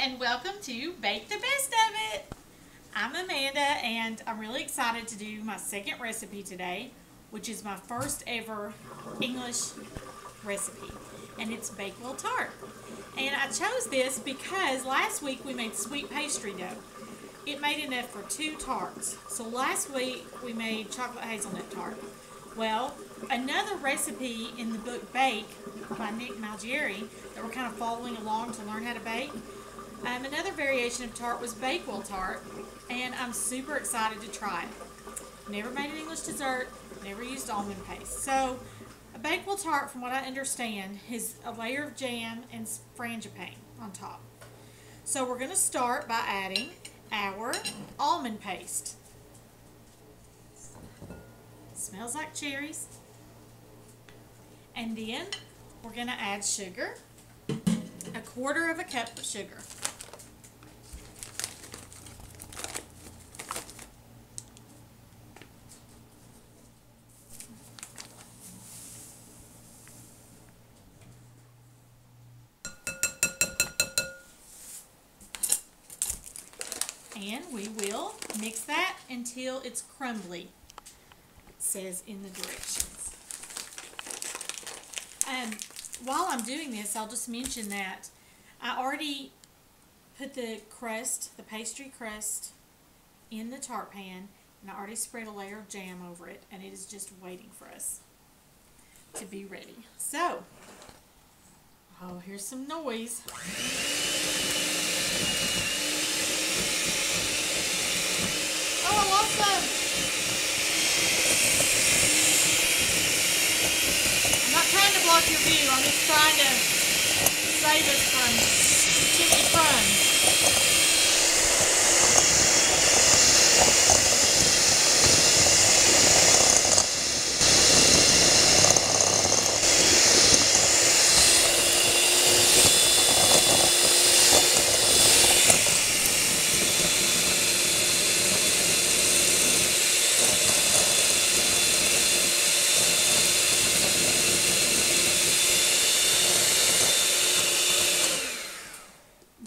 and welcome to Bake the Best of It. I'm Amanda and I'm really excited to do my second recipe today, which is my first ever English recipe, and it's Bakewell Tart. And I chose this because last week we made sweet pastry dough. It made enough for 2 tarts. So last week we made chocolate hazelnut tart. Well, another recipe in the book Bake by Nick Malgieri that we're kind of following along to learn how to bake. Another variation of tart was Bakewell Tart, and I'm super excited to try it. Never made an English dessert, never used almond paste. So a Bakewell Tart, from what I understand, is a layer of jam and frangipane on top. So we're going to start by adding our almond paste. Smells like cherries. And then we're going to add sugar, 1/4 cup of sugar. And we will mix that until it's crumbly, it says in the directions. While I'm doing this, I'll just mention that I already put the crust, the pastry crust, in the tart pan, and I already spread a layer of jam over it, and it is just waiting for us to be ready. So, oh, here's some noise. Oh, I lost some. I'm not trying to block your view. I'm just trying to save us from chimney crumbs.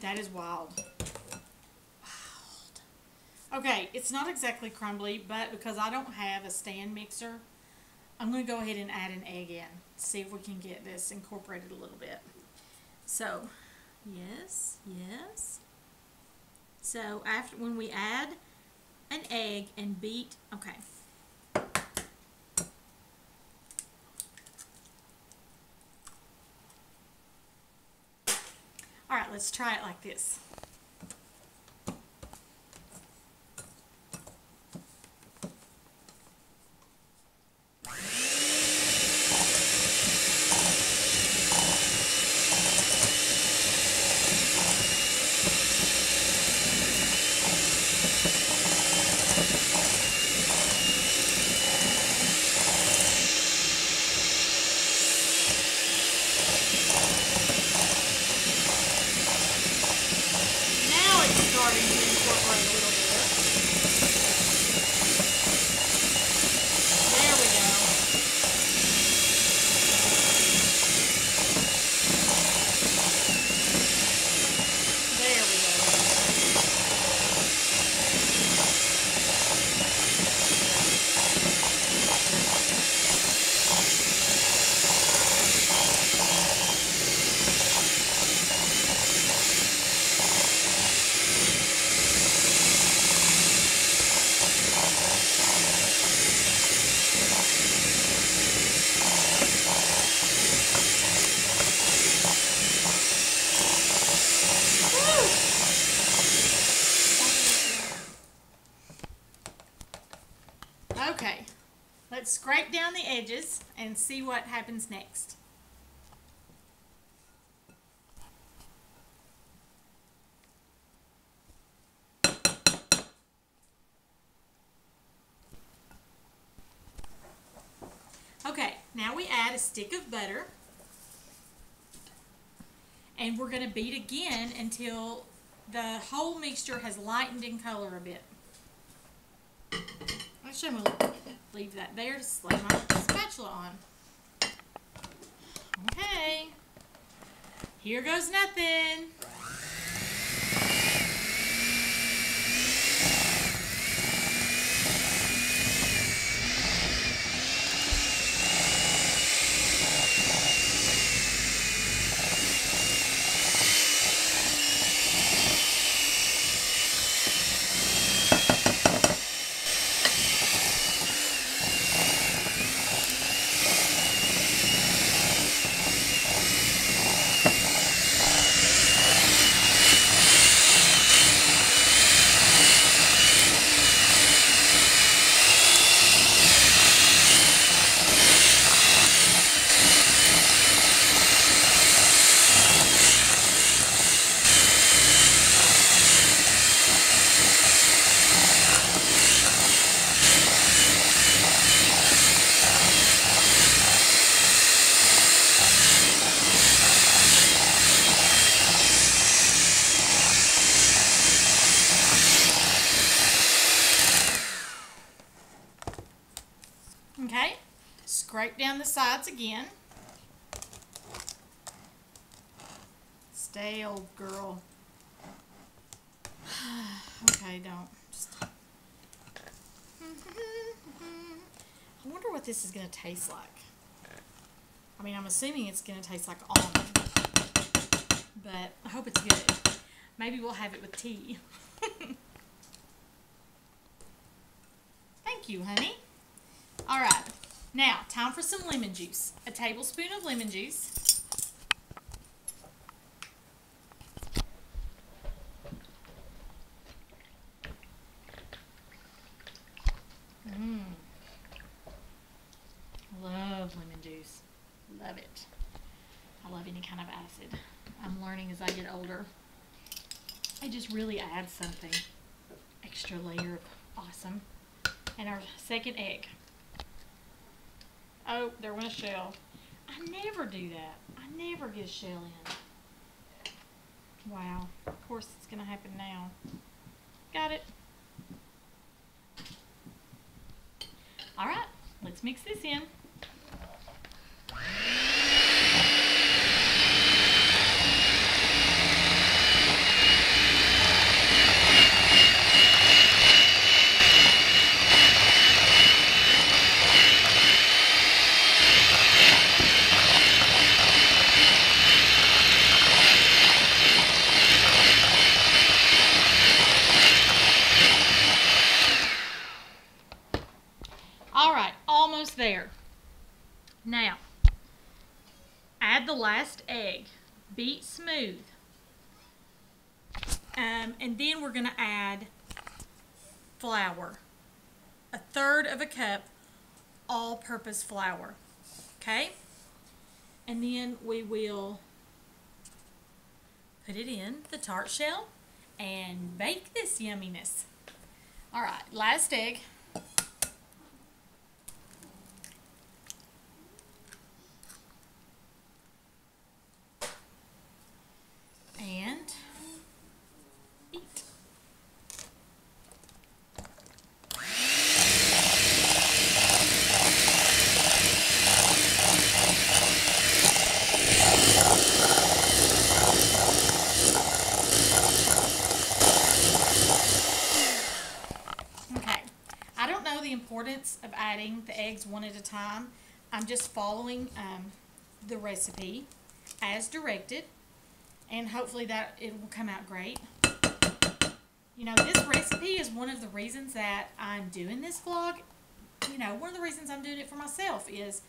That is wild. Okay, it's not exactly crumbly, but because I don't have a stand mixer, I'm going to go ahead and add an egg in. See if we can get this incorporated a little bit. So, yes. So, when we add an egg and beat, okay. Alright, let's try it like this. Starting to incorporate a little bit. There we go. There we go. Okay, let's scrape down the edges and see what happens next. Okay, now we add a stick of butter, and we're going to beat again until the whole mixture has lightened in color a bit. Actually, I'm going to leave that there to lay my spatula on. Okay, here goes nothing. scrape down the sides again. Stay, old girl. Okay, don't. Just... I wonder what this is going to taste like. I mean, I'm assuming it's going to taste like almond, but I hope it's good. Maybe we'll have it with tea. Thank you, honey. All right, now time for some lemon juice. A tablespoon of lemon juice. Love lemon juice. Love it. I love any kind of acid. I'm learning as I get older. It just really adds something. Extra layer of awesome. And our second egg. Oh, there went a shell. I never do that. I never get a shell in. Wow. Of course it's going to happen now. Got it. Alright, let's mix this in. Alright, almost there. Now, add the last egg. Beat smooth. And then we're going to add flour. 1/3 of a cup all-purpose flour. Okay? And then we will put it in the tart shell and bake this yumminess. Alright, last egg. And eat. Okay, I don't know the importance of adding the eggs one at a time. I'm just following the recipe as directed. And hopefully that it will come out great. You know, this recipe is one of the reasons that I'm doing this vlog. You know, one of the reasons I'm doing it for myself is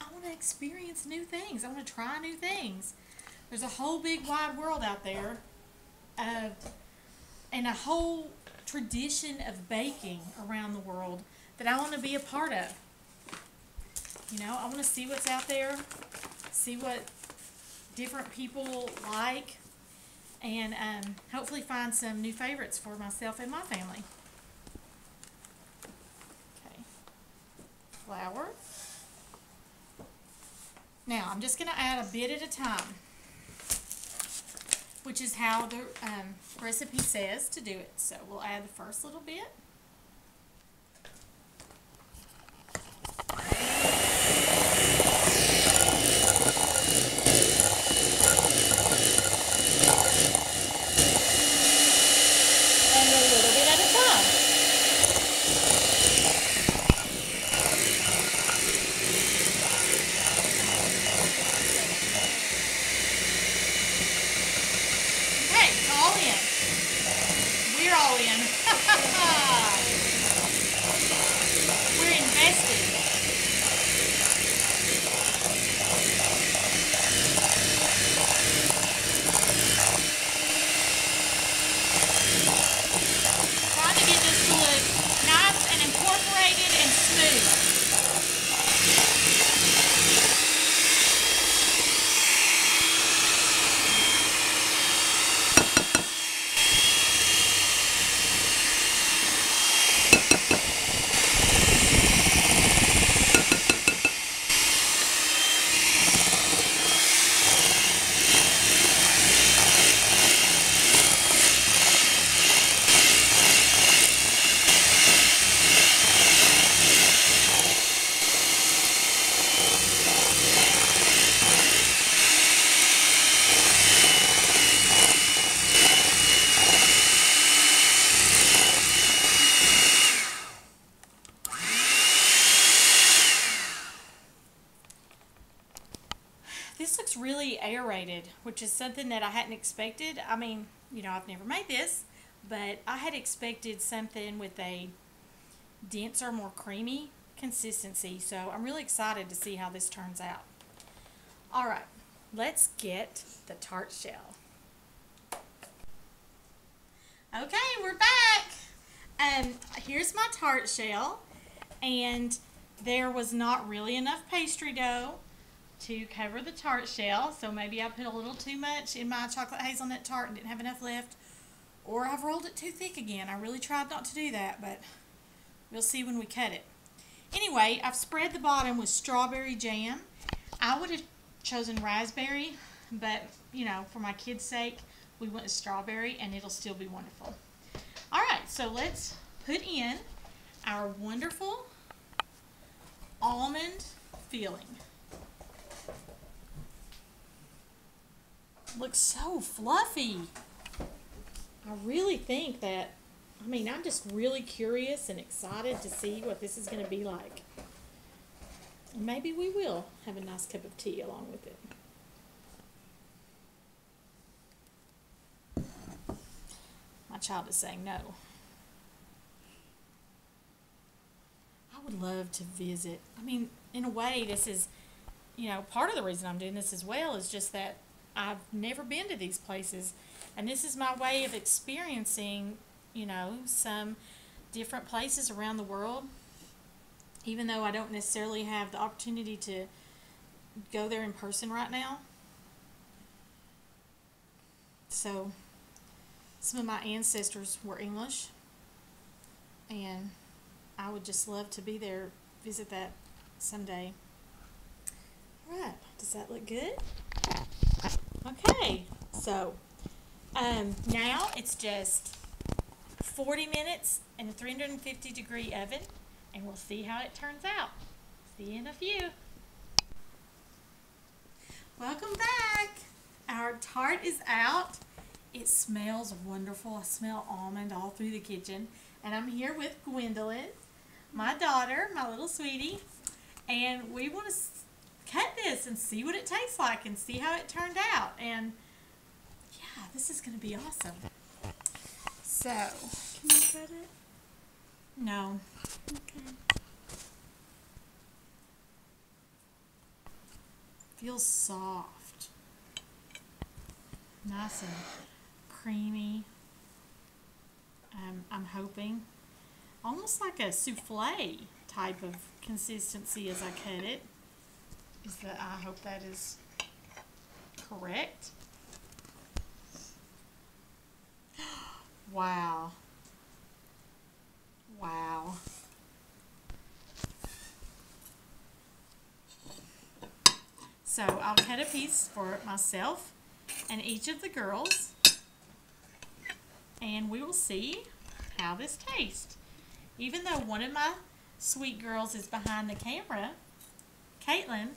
I want to experience new things. I want to try new things. There's a whole big wide world out there and a whole tradition of baking around the world that I want to be a part of. You know, I want to see what's out there, see what different people like, and hopefully find some new favorites for myself and my family. Okay, flour. Now I'm just going to add a bit at a time, which is how the recipe says to do it. So we'll add the first little bit. We're invested. Trying to get this to look nice and incorporated and smooth. aerated, which is something that I hadn't expected. I mean, you know, I've never made this, but I had expected something with a denser, more creamy consistency. So I'm really excited to see how this turns out. All right, let's get the tart shell. Okay, we're back. Here's my tart shell, and there was not really enough pastry dough to cover the tart shell, so maybe I put a little too much in my chocolate hazelnut tart and didn't have enough left, or I've rolled it too thick again. I really tried not to do that, but we'll see when we cut it. Anyway, I've spread the bottom with strawberry jam. I would have chosen raspberry, but you know, for my kids' sake, we went with strawberry and it'll still be wonderful. All right, so let's put in our wonderful almond filling. Looks so fluffy. I really think that, I mean, I'm just really curious and excited to see what this is going to be like. And maybe we will have a nice cup of tea along with it. My child is saying no. I would love to visit. I mean, in a way, this is, you know, part of the reason I'm doing this as well is just that I've never been to these places. And this is my way of experiencing, you know, some different places around the world. Even though I don't necessarily have the opportunity to go there in person right now. So, some of my ancestors were English. And I would just love to be there, visit that someday. All right, does that look good? Okay, so now it's just 40 minutes in a 350-degree oven, and we'll see how it turns out. See you in a few. Welcome back. Our tart is out. It smells wonderful. I smell almond all through the kitchen, and I'm here with Gwendolyn, my daughter, my little sweetie, and we want to cut this and see what it tastes like and see how it turned out. And yeah, this is going to be awesome. So, can you cut it? No. Okay. Feels soft. Nice and creamy. I'm hoping. Almost like a souffle type of consistency as I cut it. I hope that is correct. Wow. Wow. So I'll cut a piece for myself and each of the girls, and we will see how this tastes. Even though one of my sweet girls is behind the camera, Caitlin,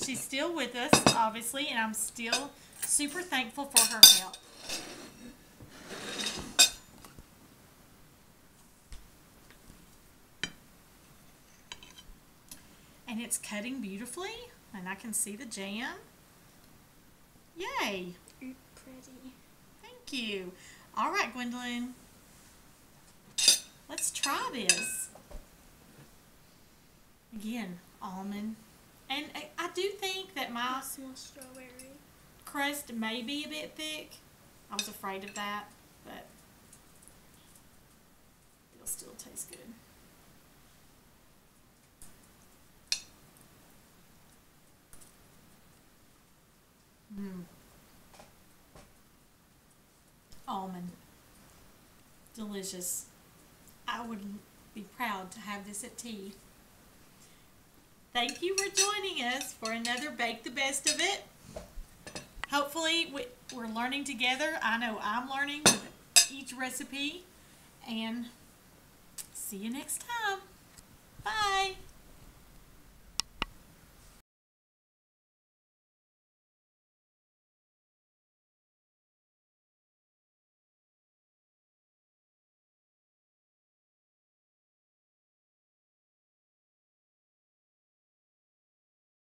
she's still with us, obviously, and I'm still super thankful for her help. And it's cutting beautifully, and I can see the jam. Yay! You're pretty. Thank you. All right, Gwendolyn. Let's try this. Again, almond. And I do think that my I smell strawberry. crust may be a bit thick. I was afraid of that, but it'll still taste good. Almond. Delicious. I would be proud to have this at tea. Thank you for joining us for another Bake the Best of It. Hopefully we're learning together. I know I'm learning with each recipe. And see you next time.